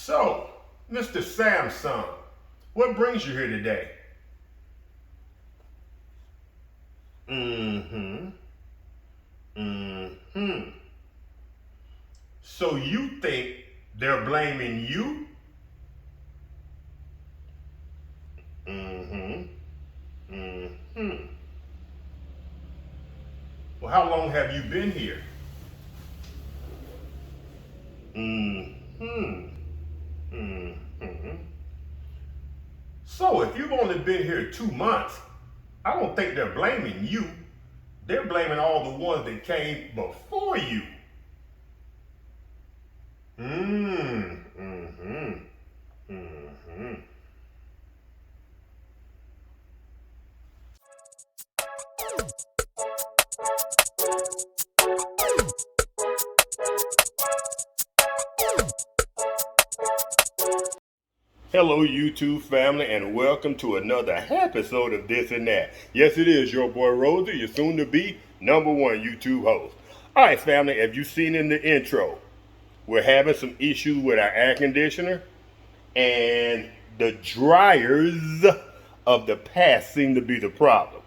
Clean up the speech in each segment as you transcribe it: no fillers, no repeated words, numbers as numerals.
So, Mr. Samsung, what brings you here today? Mm-hmm. Mm-hmm. So you think they're blaming you? Mm-hmm. Mm-hmm. Well, how long have you been here? Mm-hmm. Mm-hmm. So if you've only been here 2 months, I don't think they're blaming you. They're blaming all the ones that came before you. Mm-hmm. Mm-hmm. Hello, YouTube family, and welcome to another episode of This and That. Yes, it is your boy Rosie, your soon-to-be #1 YouTube host. All right, family, as you've seen in the intro, we're having some issues with our air conditioner, and the dryers of the past seem to be the problem.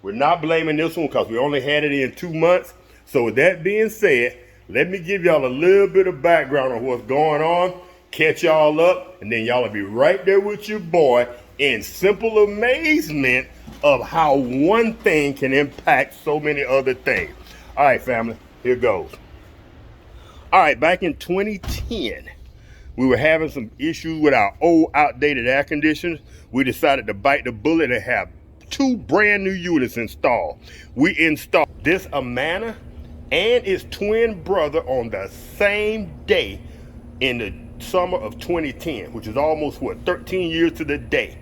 We're not blaming this one because we only had it in 2 months. So with that being said, let me give y'all a little bit of background on what's going on, catch y'all up, and then y'all will be right there with your boy in simple amazement of how one thing can impact so many other things. All right, family, here goes. All right, back in 2010, we were having some issues with our old outdated air conditioners. We decided to bite the bullet and have 2 brand new units installed. We installed this Amana and its twin brother on the same day in the summer of 2010, which is almost, 13 years to the day.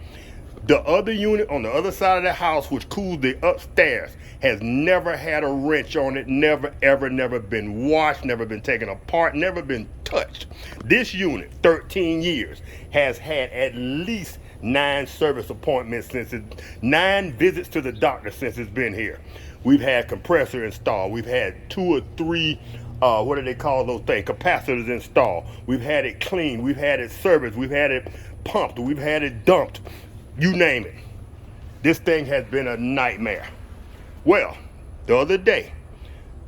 The other unit on the other side of the house, which cools the upstairs, has never had a wrench on it, never, ever, never been washed, never been taken apart, never been touched. This unit, 13 years, has had at least 9 service appointments since 9 visits to the doctor since it's been here. We've had compressor installed. We've had 2 or 3 what do they call those things? Capacitors installed. We've had it cleaned. We've had it serviced. We've had it pumped. We've had it dumped. You name it. This thing has been a nightmare. Well, the other day,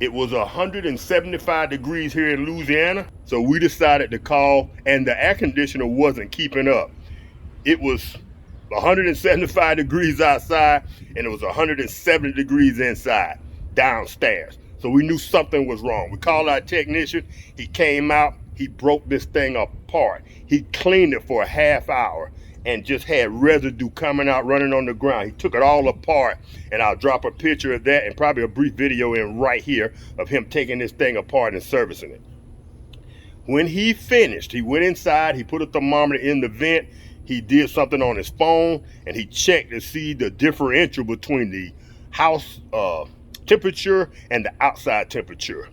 it was 175 degrees here in Louisiana, so we decided to call, and the air conditioner wasn't keeping up. It was 175 degrees outside, and it was 170 degrees inside, downstairs. So we knew something was wrong. We called our technician. He came out. He broke this thing apart. He cleaned it for a half hour and just had residue coming out, running on the ground. He took it all apart, and I'll drop a picture of that and probably a brief video in right here of him taking this thing apart and servicing it. When he finished, he went inside, he put a thermometer in the vent, he did something on his phone, and he checked to see the differential between the house temperature and the outside temperature.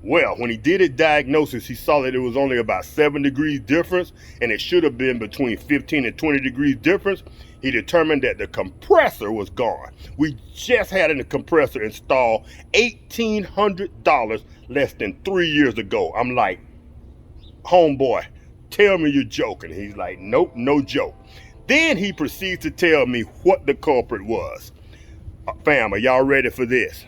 Well, when he did his diagnosis, he saw that it was only about 7 degrees difference, and it should have been between 15 and 20 degrees difference. He determined that the compressor was gone. We just had a compressor installed $1,800 less than 3 years ago. I'm like, homeboy, tell me you're joking. He's like, nope, no joke. Then he proceeds to tell me what the culprit was. Fam, are y'all ready for this?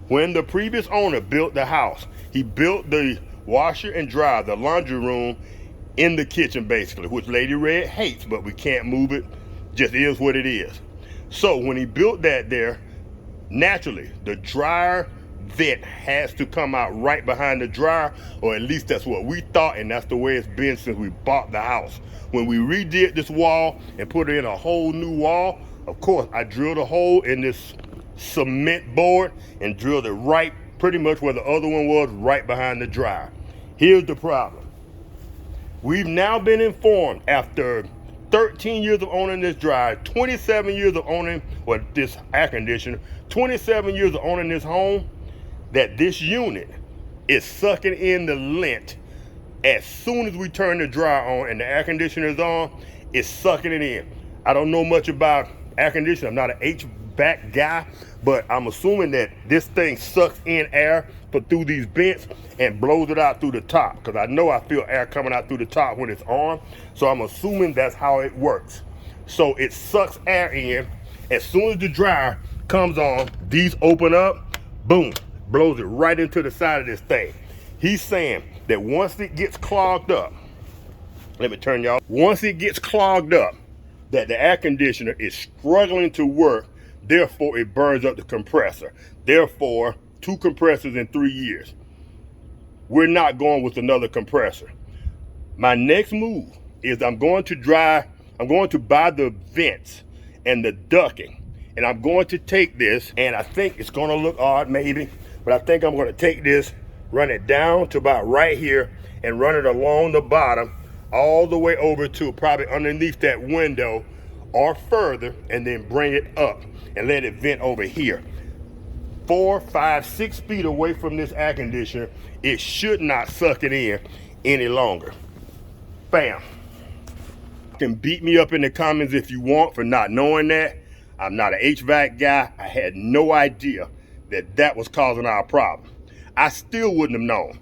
When the previous owner built the house, he built the washer and dryer, the laundry room, in the kitchen basically, which Lady Red hates, but we can't move it. Just is what it is. So when he built that there, naturally, the dryer vent has to come out right behind the dryer, or at least that's what we thought, and that's the way it's been since we bought the house. When we redid this wall and put in a whole new wall, of course, I drilled a hole in this cement board and drilled it right pretty much where the other one was, right behind the dryer. Here's the problem. We've now been informed after 13 years of owning this dryer, 27 years of owning this air conditioner, 27 years of owning this home, that this unit is sucking in the lint. As soon as we turn the dryer on and the air conditioner is on, it's sucking it in. I don't know much about air conditioning. I'm not an HVAC guy, but I'm assuming that this thing sucks in air through these vents and blows it out through the top, because I know I feel air coming out through the top when it's on. So I'm assuming that's how it works. So it sucks air in. As soon as the dryer comes on, these open up, boom, blows it right into the side of this thing. He's saying that once it gets clogged up, let me turn y'all. Once it gets clogged up, that the air conditioner is struggling to work, therefore it burns up the compressor. Therefore, 2 compressors in 3 years. We're not going with another compressor. My next move is I'm going to buy the vents and the ducting, and I'm going to take this, and I think it's going to look odd maybe, but I think I'm going to take this, run it down to about right here, and run it along the bottom all the way over to probably underneath that window or further, and then bring it up and let it vent over here. 4, 5, 6 feet away from this air conditioner, it should not suck it in any longer. Bam. You can beat me up in the comments if you want for not knowing that. I'm not an HVAC guy. I had no idea that that was causing our problem. I still wouldn't have known.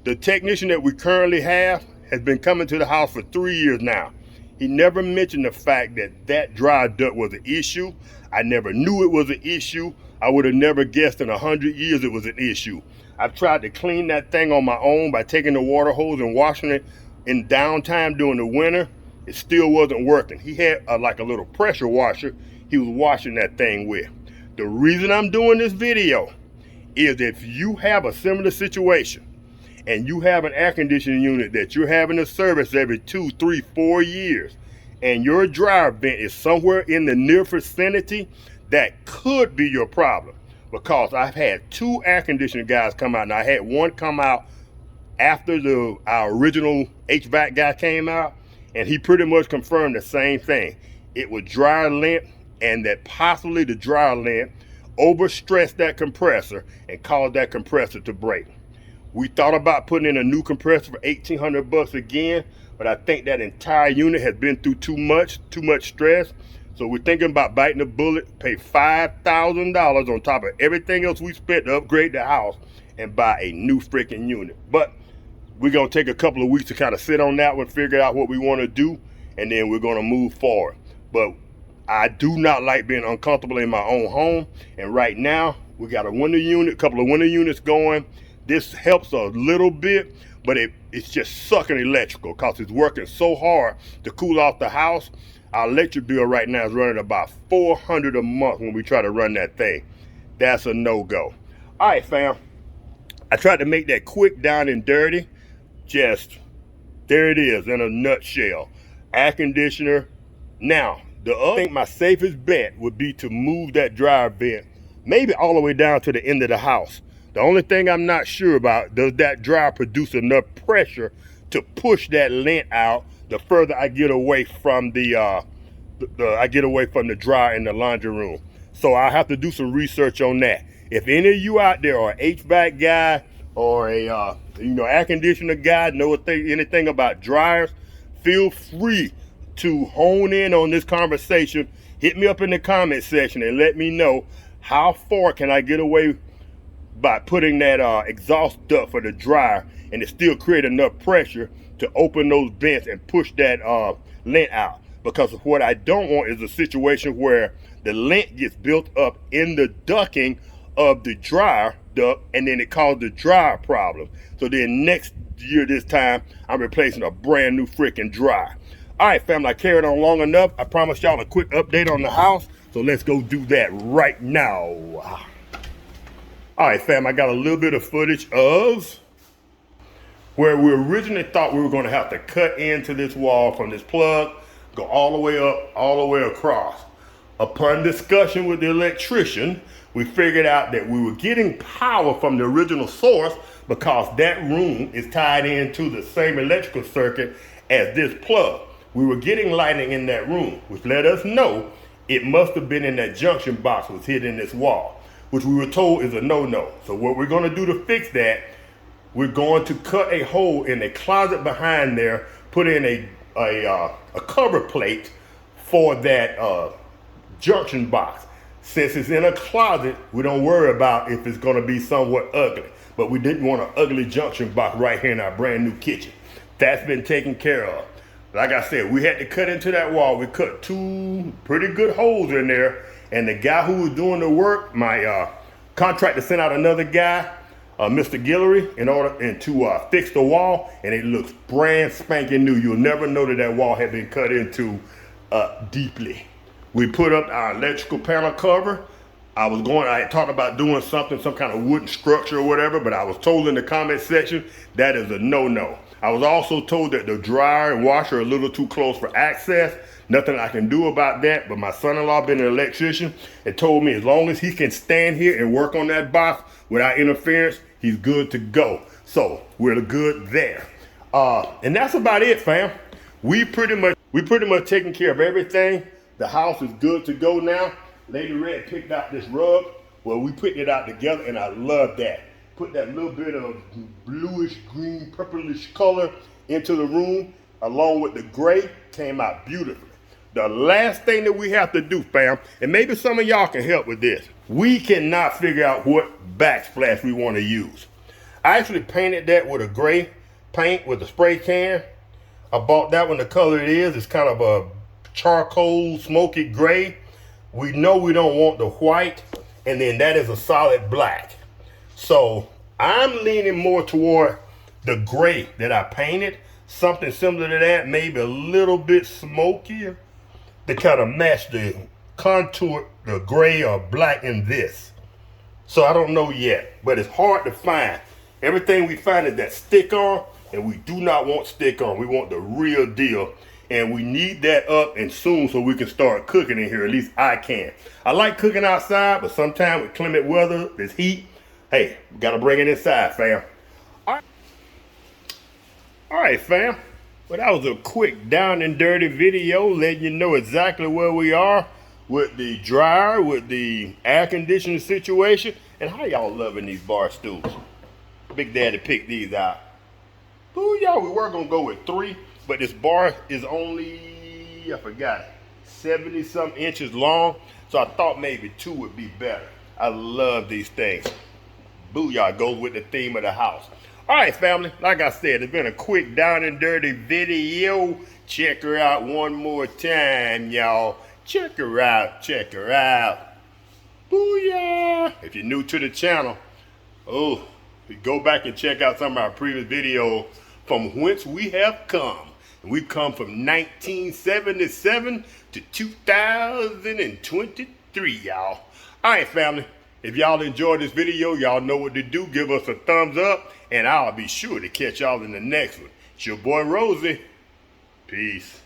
The technician that we currently have has been coming to the house for 3 years now. He never mentioned the fact that that dry duct was an issue. I never knew it was an issue. I would have never guessed in 100 years it was an issue. I've tried to clean that thing on my own by taking the water hose and washing it in downtime during the winter. It still wasn't working. He had like a little pressure washer he was washing that thing with. The reason I'm doing this video is if you have a similar situation and you have an air conditioning unit that you're having to service every 2, 3, 4 years, and your dryer vent is somewhere in the near vicinity, that could be your problem. Because I've had 2 air conditioning guys come out, and I had one come out after our original HVAC guy came out, and he pretty much confirmed the same thing. It was dryer lint, and that possibly the dryer lint overstressed that compressor and caused that compressor to break. We thought about putting in a new compressor for $1,800 again, but I think that entire unit has been through too much stress. So we're thinking about biting the bullet, pay $5,000 on top of everything else we spent to upgrade the house and buy a new freaking unit. But we're gonna take a couple of weeks to kind of sit on that one, figure out what we wanna do, and then we're gonna move forward. But I do not like being uncomfortable in my own home. And right now, we got a couple of window units going. This helps a little bit, but it's just sucking electrical because it's working so hard to cool off the house. Our electric bill right now is running about $400 a month when we try to run that thing. That's a no-go. All right, fam. I tried to make that quick, down and dirty. Just, there it is in a nutshell. Air conditioner. Now, I think my safest bet would be to move that dryer vent maybe all the way down to the end of the house. The only thing I'm not sure about, does that dryer produce enough pressure to push that lint out the further I get away from the dryer in the laundry room. So I have to do some research on that. If any of you out there are an HVAC guy or a air conditioner guy, know anything about dryers, feel free to hone in on this conversation. Hit me up in the comment section and let me know how far can I get away by putting that exhaust duct for the dryer and it still create enough pressure to open those vents and push that lint out. Because what I don't want is a situation where the lint gets built up in the ducting of the dryer duct and then it causes the dryer problem. So then next year this time, I'm replacing a brand new freaking dryer. All right, family, I carried on long enough. I promised y'all a quick update on the house. So let's go do that right now. All right, fam, I got a little bit of footage of where we originally thought we were going to have to cut into this wall from this plug, go all the way up, all the way across. Upon discussion with the electrician, we figured out that we were getting power from the original source because that room is tied into the same electrical circuit as this plug. We were getting lighting in that room, which let us know it must have been in that junction box was hid in this wall, which we were told is a no-no. So what we're going to do to fix that, we're going to cut a hole in a closet behind there, put in a cover plate for that junction box. Since it's in a closet, we don't worry about if it's gonna be somewhat ugly. But we didn't want an ugly junction box right here in our brand new kitchen. That's been taken care of. Like I said, we had to cut into that wall. We cut 2 pretty good holes in there. And the guy who was doing the work, my contractor sent out another guy, Mr. Guillory, in order to fix the wall, and it looks brand spanking new. You'll never know that that wall had been cut into deeply. We put up our electrical panel cover. I had talked about doing something, some kind of wooden structure or whatever, but I was told in the comment section that is a no-no. I was also told that the dryer and washer are a little too close for access. Nothing I can do about that, but my son-in-law, being an electrician, and told me as long as he can stand here and work on that box without interference, he's good to go. So we're good there. And that's about it, fam. We pretty much taken care of everything. The house is good to go now. Lady Red picked out this rug. Well, we picked it out together, and I love that. Put that little bit of bluish, green, purplish color into the room, along with the gray, came out beautifully. The last thing that we have to do, fam, and maybe some of y'all can help with this, we cannot figure out what backsplash we want to use. I actually painted that with a gray paint with a spray can. I bought that one, the color it is. It's kind of a charcoal, smoky gray. We know we don't want the white, and then that is a solid black. So I'm leaning more toward the gray that I painted, something similar to that, maybe a little bit smokier, to kind of match the contour, the gray or black in this. So I don't know yet, but it's hard to find. Everything we find is that stick on, and we do not want stick on. We want the real deal. And we need that up and soon so we can start cooking in here. At least I can. I like cooking outside, but sometimes with climate weather, this heat, hey, we gotta bring it inside, fam. All right, fam. Well, that was a quick down and dirty video letting you know exactly where we are with the dryer, with the air conditioning situation, and how y'all loving these bar stools. Big Daddy picked these out. Ooh, y'all, we were gonna go with 3. But this bar is only, I forgot, 70-something inches long. So I thought maybe 2 would be better. I love these things. Booyah goes with the theme of the house. All right, family. Like I said, it's been a quick down and dirty video. Check her out one more time, y'all. Check her out. Check her out. Booyah. If you're new to the channel, go back and check out some of our previous videos from whence we have come. We've come from 1977 to 2023, y'all. All right, family. If y'all enjoyed this video, y'all know what to do. Give us a thumbs up, and I'll be sure to catch y'all in the next one. It's your boy, Rosie. Peace.